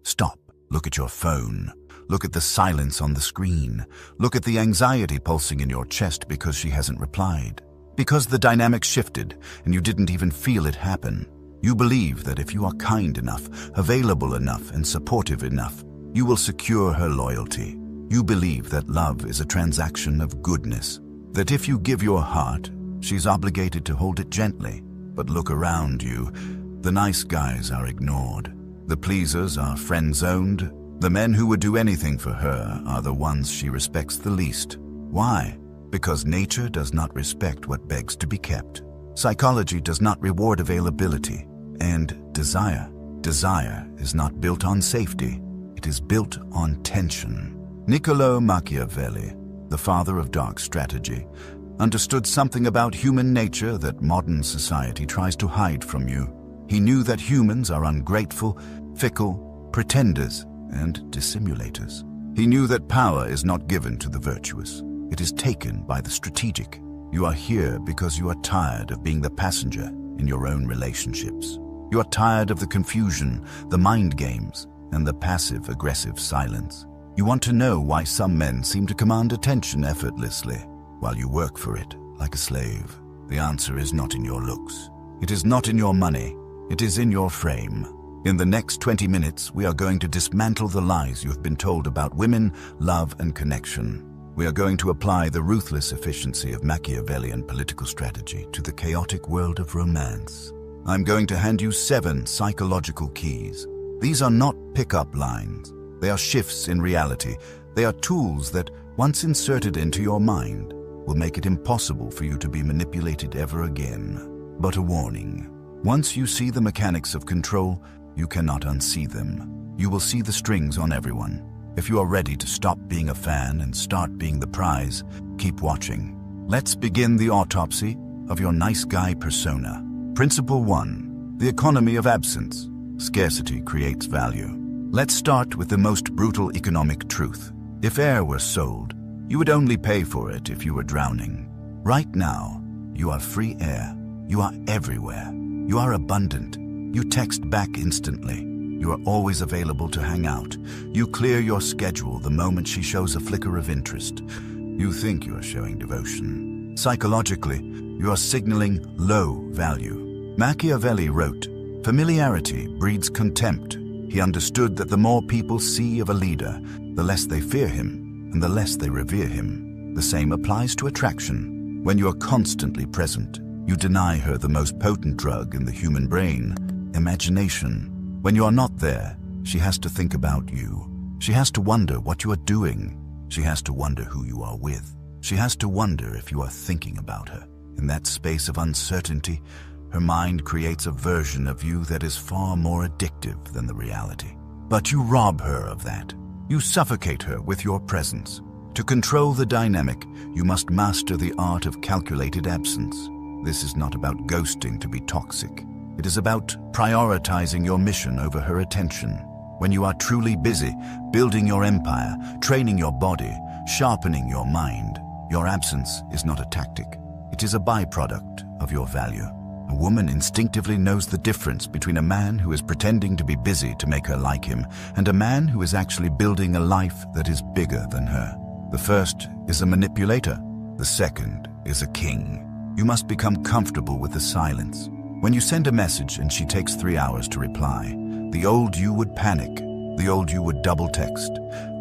Stop. Look at your phone. Look at the silence on the screen. Look at the anxiety pulsing in your chest because she hasn't replied. Because the dynamic shifted and you didn't even feel it happen. You believe that if you are kind enough, available enough, and supportive enough, you will secure her loyalty. You believe that love is a transaction of goodness, that if you give your heart, she's obligated to hold it gently. But look around you. The nice guys are ignored. The pleasers are friend-zoned. The men who would do anything for her are the ones she respects the least. Why? Because nature does not respect what begs to be kept. Psychology does not reward availability. And desire is not built on safety. It is built on tension. Niccolò Machiavelli, the father of dark strategy, understood something about human nature that modern society tries to hide from you. He knew that humans are ungrateful, fickle, pretenders, and dissimulators. He knew that power is not given to the virtuous. It is taken by the strategic. You are here because you are tired of being the passenger in your own relationships. You are tired of the confusion, the mind games, and the passive-aggressive silence. You want to know why some men seem to command attention effortlessly, while you work for it like a slave. The answer is not in your looks. It is not in your money. It is in your frame. In the next 20 minutes, we are going to dismantle the lies you have been told about women, love, and connection. We are going to apply the ruthless efficiency of Machiavellian political strategy to the chaotic world of romance. I'm going to hand you 7 psychological keys. These are not pick-up lines. They are shifts in reality. They are tools that, once inserted into your mind, will make it impossible for you to be manipulated ever again. But a warning. Once you see the mechanics of control, you cannot unsee them. You will see the strings on everyone. If you are ready to stop being a fan and start being the prize, keep watching. Let's begin the autopsy of your nice guy persona. Principle 1. The economy of absence. Scarcity creates value. Let's start with the most brutal economic truth. If air were sold, you would only pay for it if you were drowning. Right now, you are free air. You are everywhere. You are abundant. You text back instantly. You are always available to hang out. You clear your schedule the moment she shows a flicker of interest. You think you are showing devotion. Psychologically, you are signaling low value. Machiavelli wrote, "Familiarity breeds contempt." He understood that the more people see of a leader, the less they fear him, and the less they revere him. The same applies to attraction. When you are constantly present, you deny her the most potent drug in the human brain, imagination. When you are not there, she has to think about you. She has to wonder what you are doing. She has to wonder who you are with. She has to wonder if you are thinking about her. In that space of uncertainty, her mind creates a version of you that is far more addictive than the reality. But you rob her of that. You suffocate her with your presence. To control the dynamic, you must master the art of calculated absence. This is not about ghosting to be toxic. It is about prioritizing your mission over her attention. When you are truly busy, building your empire, training your body, sharpening your mind, your absence is not a tactic. It is a byproduct of your value. A woman instinctively knows the difference between a man who is pretending to be busy to make her like him and a man who is actually building a life that is bigger than her. The first is a manipulator. The second is a king. You must become comfortable with the silence. When you send a message and she takes 3 hours to reply, the old you would panic. The old you would double text.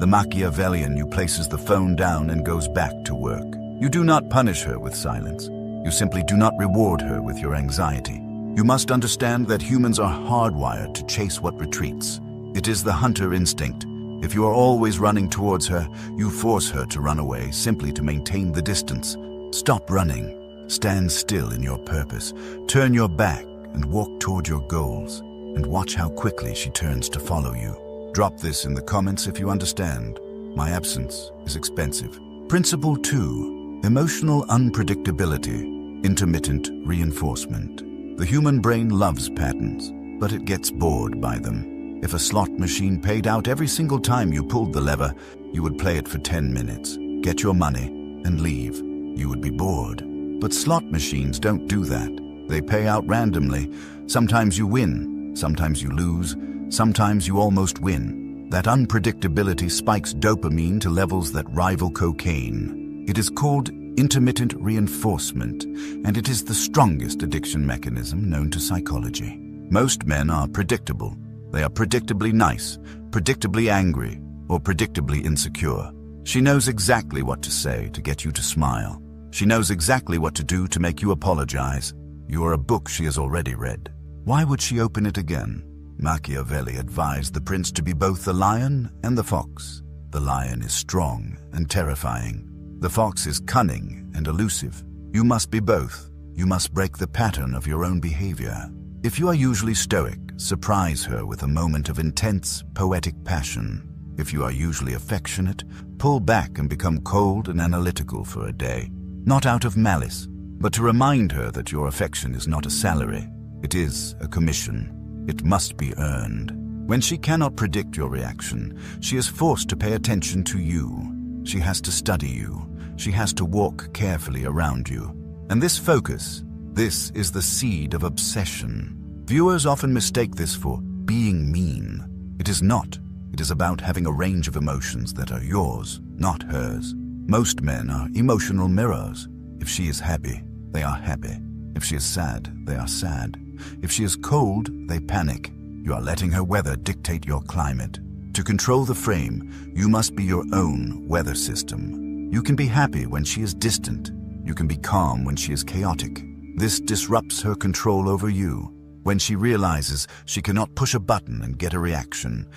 The Machiavellian you places the phone down and goes back to work. You do not punish her with silence. You simply do not reward her with your anxiety. You must understand that humans are hardwired to chase what retreats. It is the hunter instinct. If you are always running towards her, you force her to run away simply to maintain the distance. Stop running. Stand still in your purpose. Turn your back and walk toward your goals. And watch how quickly she turns to follow you. Drop this in the comments if you understand. My absence is expensive. Principle 2. Emotional unpredictability. Intermittent reinforcement. The human brain loves patterns, but it gets bored by them. If a slot machine paid out every single time you pulled the lever, you would play it for 10 minutes, get your money, and leave. You would be bored. But slot machines don't do that. They pay out randomly. Sometimes you win, sometimes you lose, Sometimes you almost win. That unpredictability spikes dopamine to levels that rival cocaine. It is called intermittent reinforcement, and it is the strongest addiction mechanism known to psychology. Most men are predictable. They are predictably nice, predictably angry, or predictably insecure. She knows exactly what to say to get you to smile. She knows exactly what to do to make you apologize. You are a book she has already read. Why would she open it again? Machiavelli advised the prince to be both the lion and the fox. The lion is strong and terrifying. The fox is cunning and elusive. You must be both. You must break the pattern of your own behavior. If you are usually stoic, surprise her with a moment of intense, poetic passion. If you are usually affectionate, pull back and become cold and analytical for a day. Not out of malice, but to remind her that your affection is not a salary. It is a commission. It must be earned. When she cannot predict your reaction, she is forced to pay attention to you. She has to study you. She has to walk carefully around you. And this focus, this is the seed of obsession. Viewers often mistake this for being mean. It is not. It is about having a range of emotions that are yours, not hers. Most men are emotional mirrors. If she is happy, they are happy. If she is sad, they are sad. If she is cold, they panic. You are letting her weather dictate your climate. To control the frame, you must be your own weather system. You can be happy when she is distant. You can be calm when she is chaotic. This disrupts her control over you. When she realizes she cannot push a button and get a reaction,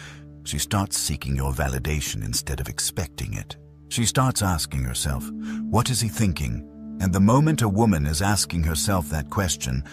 she starts seeking your validation instead of expecting it. She starts asking herself, what is he thinking? And the moment a woman is asking herself that question,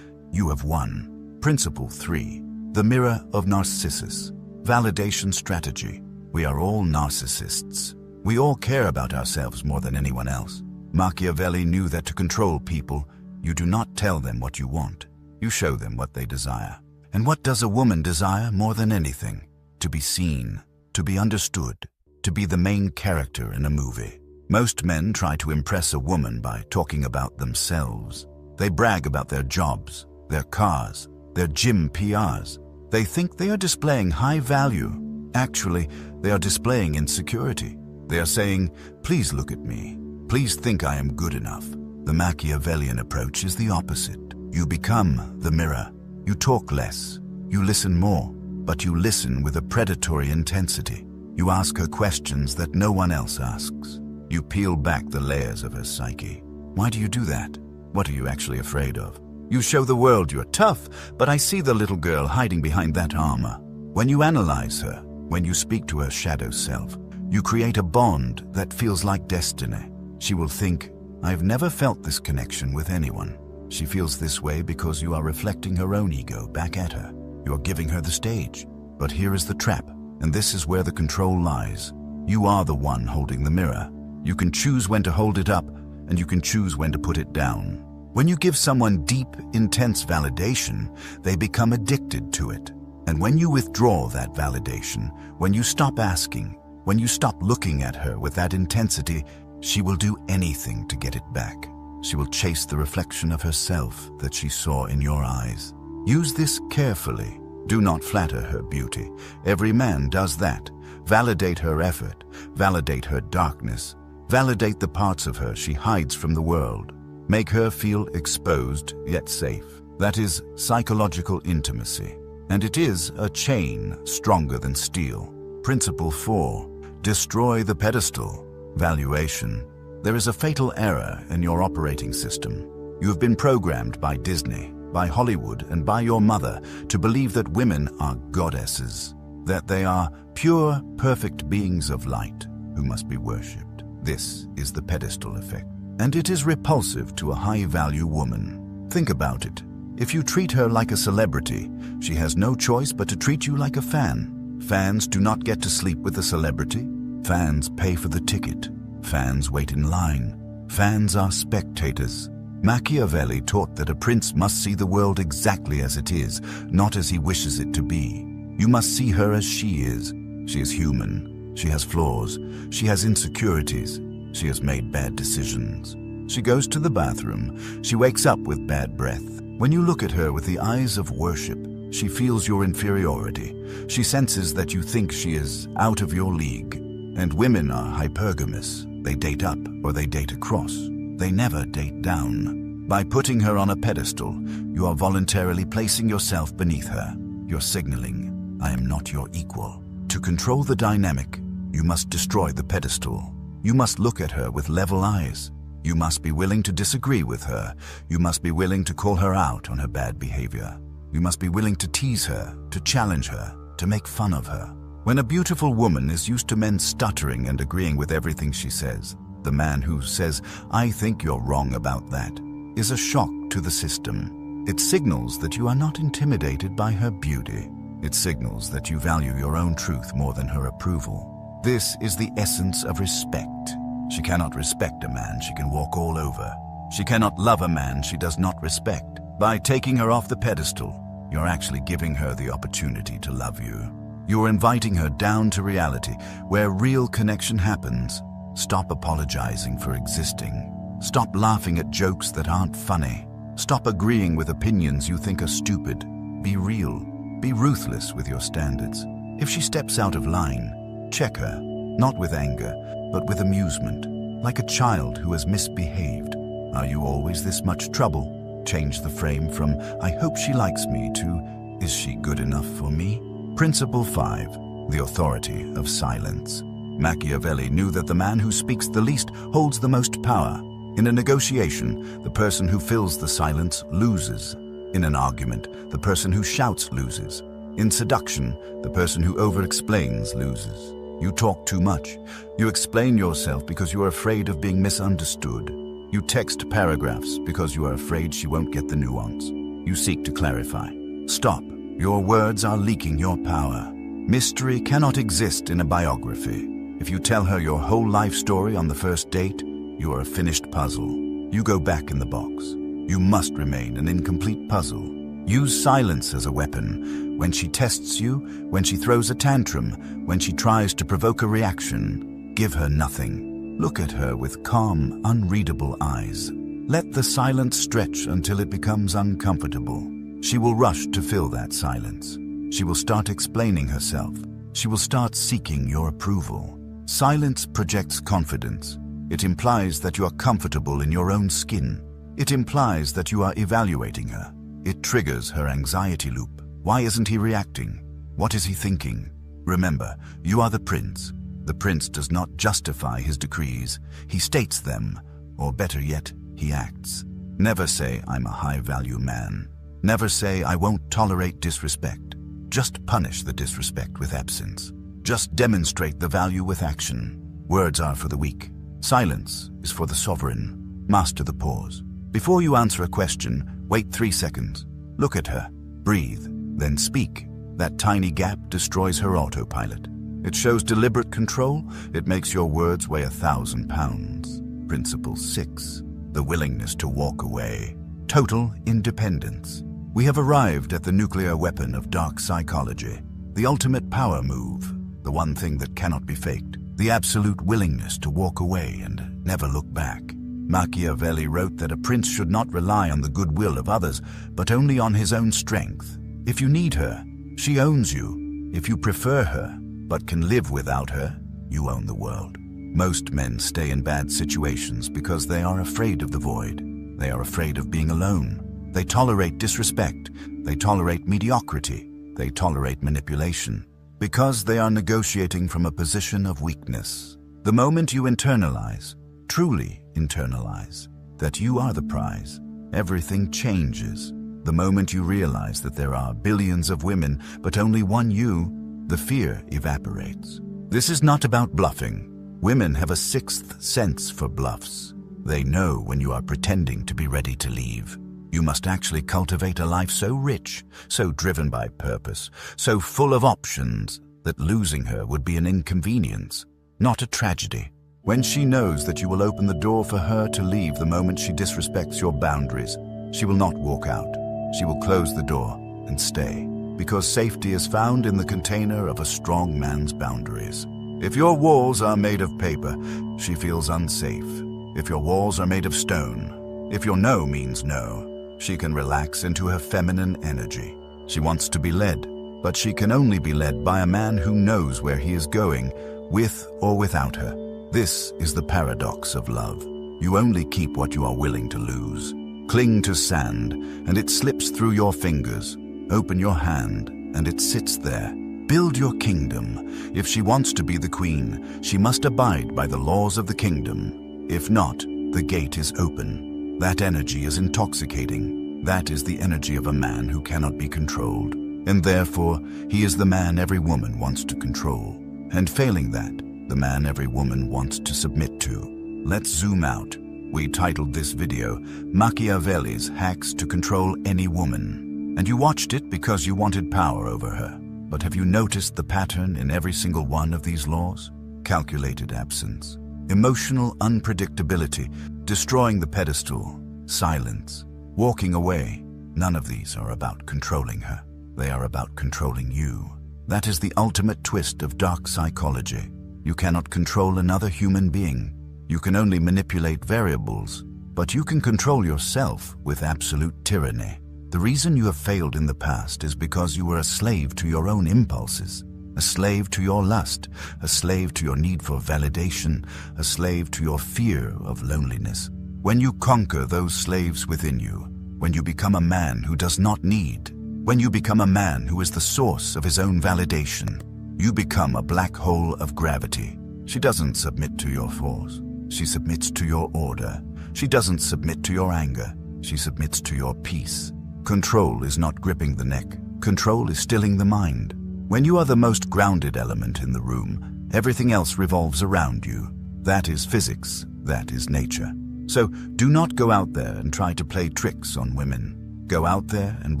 you have won. Principle 3. The mirror of Narcissus. Validation strategy. We are all narcissists. We all care about ourselves more than anyone else. Machiavelli knew that to control people, you do not tell them what you want. You show them what they desire. And what does a woman desire more than anything? To be seen, to be understood, to be the main character in a movie. Most men try to impress a woman by talking about themselves. They brag about their jobs, their cars, their gym PRs. They think they are displaying high value. Actually, they are displaying insecurity. They are saying, please look at me. Please think I am good enough. The Machiavellian approach is the opposite. You become the mirror. You talk less. You listen more. But you listen with a predatory intensity. You ask her questions that no one else asks. You peel back the layers of her psyche. Why do you do that? What are you actually afraid of? You show the world you're tough, but I see the little girl hiding behind that armor. When you analyze her, when you speak to her shadow self, you create a bond that feels like destiny. She will think, I've never felt this connection with anyone. She feels this way because you are reflecting her own ego back at her. You are giving her the stage. But here is the trap, and this is where the control lies. You are the one holding the mirror. You can choose when to hold it up, and you can choose when to put it down. When you give someone deep, intense validation, they become addicted to it. And when you withdraw that validation, when you stop asking, when you stop looking at her with that intensity, she will do anything to get it back. She will chase the reflection of herself that she saw in your eyes. Use this carefully. Do not flatter her beauty. Every man does that. Validate her effort. Validate her darkness. Validate the parts of her she hides from the world. Make her feel exposed yet safe. That is psychological intimacy. And it is a chain stronger than steel. Principle 4. Destroy the pedestal. Valuation. There is a fatal error in your operating system. You have been programmed by Disney, by Hollywood, and by your mother to believe that women are goddesses, that they are pure, perfect beings of light who must be worshipped. This is the pedestal effect, and it is repulsive to a high-value woman. Think about it. If you treat her like a celebrity, she has no choice but to treat you like a fan. Fans do not get to sleep with a celebrity. Fans pay for the ticket. Fans wait in line. Fans are spectators. Machiavelli taught that a prince must see the world exactly as it is, not as he wishes it to be. You must see her as she is. She is human. She has flaws. She has insecurities. She has made bad decisions. She goes to the bathroom. She wakes up with bad breath. When you look at her with the eyes of worship, She feels your inferiority. She senses that you think she is out of your league. And women are hypergamous. They date up or they date across. They never date down. By putting her on a pedestal, you are voluntarily placing yourself beneath her. You're signaling, I am not your equal. To control the dynamic, you must destroy the pedestal. You must look at her with level eyes. You must be willing to disagree with her. You must be willing to call her out on her bad behavior. You must be willing to tease her, to challenge her, to make fun of her. When a beautiful woman is used to men stuttering and agreeing with everything she says, the man who says, I think you're wrong about that, is a shock to the system. It signals that you are not intimidated by her beauty. It signals that you value your own truth more than her approval. This is the essence of respect. She cannot respect a man she can walk all over. She cannot love a man she does not respect. By taking her off the pedestal, you're actually giving her the opportunity to love you. You're inviting her down to reality, where real connection happens. Stop apologizing for existing. Stop laughing at jokes that aren't funny. Stop agreeing with opinions you think are stupid. Be real. Be ruthless with your standards. If she steps out of line, check her, not with anger, but with amusement, like a child who has misbehaved. Are you always this much trouble? Change the frame from, I hope she likes me, to, is she good enough for me? Principle 5. The authority of silence. Machiavelli knew that the man who speaks the least holds the most power. In a negotiation, the person who fills the silence loses. In an argument, the person who shouts loses. In seduction, the person who over-explains loses. You talk too much. You explain yourself because you are afraid of being misunderstood. You text paragraphs because you are afraid she won't get the nuance. You seek to clarify. Stop. Your words are leaking your power. Mystery cannot exist in a biography. If you tell her your whole life story on the first date, you are a finished puzzle. You go back in the box. You must remain an incomplete puzzle. Use silence as a weapon. When she tests you, when she throws a tantrum, when she tries to provoke a reaction, give her nothing. Look at her with calm, unreadable eyes. Let the silence stretch until it becomes uncomfortable. She will rush to fill that silence. She will start explaining herself. She will start seeking your approval. Silence projects confidence. It implies that you are comfortable in your own skin. It implies that you are evaluating her. It triggers her anxiety loop. Why isn't he reacting? What is he thinking? Remember, you are the prince. The prince does not justify his decrees. He states them, or better yet, he acts. Never say, I'm a high-value man. Never say, I won't tolerate disrespect. Just punish the disrespect with absence. Just demonstrate the value with action. Words are for the weak. Silence is for the sovereign. Master the pause. Before you answer a question, wait 3 seconds. Look at her. Breathe. Then speak. That tiny gap destroys her autopilot. It shows deliberate control. It makes your words weigh 1,000 pounds. Principle 6. The willingness to walk away. Total independence. We have arrived at the nuclear weapon of dark psychology. The ultimate power move. The one thing that cannot be faked. The absolute willingness to walk away and never look back. Machiavelli wrote that a prince should not rely on the goodwill of others, but only on his own strength. If you need her, she owns you. If you prefer her, but can live without her, you own the world. Most men stay in bad situations because they are afraid of the void. They are afraid of being alone. They tolerate disrespect. They tolerate mediocrity. They tolerate manipulation. Because they are negotiating from a position of weakness. The moment you internalize, truly internalize, that you are the prize, everything changes. The moment you realize that there are billions of women, but only one you, the fear evaporates. This is not about bluffing. Women have a sixth sense for bluffs. They know when you are pretending to be ready to leave. You must actually cultivate a life so rich, so driven by purpose, so full of options, that losing her would be an inconvenience, not a tragedy. When she knows that you will open the door for her to leave the moment she disrespects your boundaries, she will not walk out. She will close the door and stay, because safety is found in the container of a strong man's boundaries. If your walls are made of paper, she feels unsafe. If your walls are made of stone, if your no means no, she can relax into her feminine energy. She wants to be led, but she can only be led by a man who knows where he is going, with or without her. This is the paradox of love. You only keep what you are willing to lose. Cling to sand, and it slips through your fingers. Open your hand, and it sits there. Build your kingdom. If she wants to be the queen, she must abide by the laws of the kingdom. If not, the gate is open. That energy is intoxicating. That is the energy of a man who cannot be controlled. And therefore, he is the man every woman wants to control. And failing that, the man every woman wants to submit to. Let's zoom out. We titled this video, Machiavelli's Hacks to Control Any Woman. And you watched it because you wanted power over her. But have you noticed the pattern in every single one of these laws? Calculated absence, emotional unpredictability, destroying the pedestal, silence, walking away. None of these are about controlling her. They are about controlling you. That is the ultimate twist of dark psychology. You cannot control another human being. You can only manipulate variables, but you can control yourself with absolute tyranny. The reason you have failed in the past is because you were a slave to your own impulses, a slave to your lust, a slave to your need for validation, a slave to your fear of loneliness. When you conquer those slaves within you, when you become a man who does not need, when you become a man who is the source of his own validation, you become a black hole of gravity. She doesn't submit to your force. She submits to your order. She doesn't submit to your anger. She submits to your peace. Control is not gripping the neck. Control is stilling the mind. When you are the most grounded element in the room, everything else revolves around you. That is physics. That is nature. So do not go out there and try to play tricks on women. Go out there and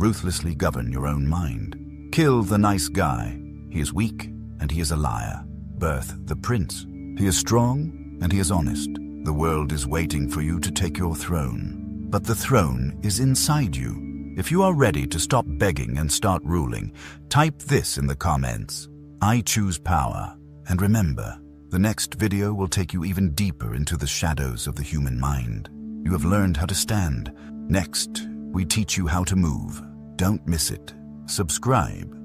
ruthlessly govern your own mind. Kill the nice guy. He is weak and he is a liar. Birth the prince. He is strong and he is honest. The world is waiting for you to take your throne. But the throne is inside you. If you are ready to stop begging and start ruling, type this in the comments. I choose power. And remember, the next video will take you even deeper into the shadows of the human mind. You have learned how to stand. Next, we teach you how to move. Don't miss it. Subscribe.